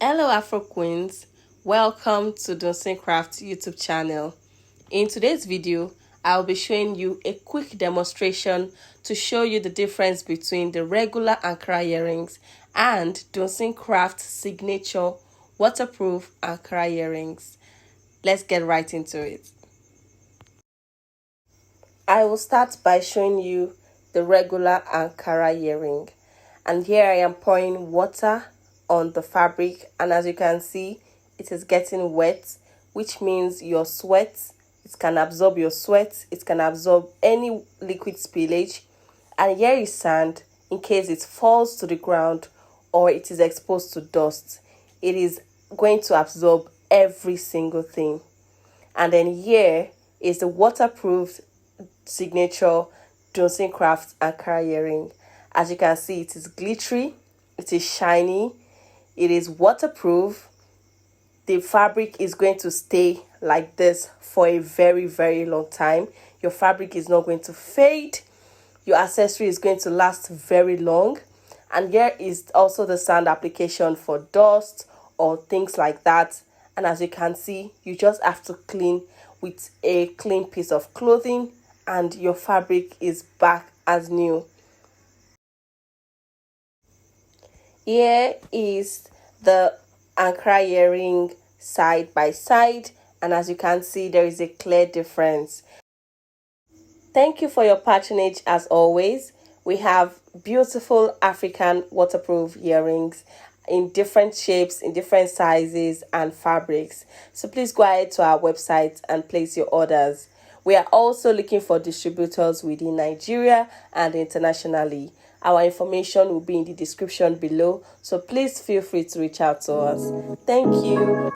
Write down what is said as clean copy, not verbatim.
Hello Afro Queens, welcome to Dancing Craft YouTube channel. In today's video, I'll be showing you a quick demonstration to show you the difference between the regular Ankara earrings and Dancing Craft signature waterproof Ankara earrings. Let's get right into it. I will start by showing you the regular Ankara earring, and here I am pouring water on the fabric, and as you can see it is getting wet, which means your sweat, it can absorb your sweat, it can absorb any liquid spillage, and here is sand in case it falls to the ground or it is exposed to dust. It is going to absorb every single thing. And then here is the waterproof signature Dancing Craft Ankara earring. As you can see, it is glittery, it is shiny, it is waterproof. The fabric is going to stay like this for a very long time. Your fabric is not going to fade. Your accessory is going to last very long. And here is also the sand application for dust or things like that. And as you can see, you just have to clean with a clean piece of clothing and your fabric is back as new. Here is the Ankara earring side by side, and as you can see, there is a clear difference. Thank you for your patronage as always. We have beautiful African waterproof earrings in different shapes, in different sizes and fabrics. So please go ahead to our website and place your orders. We are also looking for distributors within Nigeria and internationally. Our information will be in the description below, so please feel free to reach out to us. Thank you.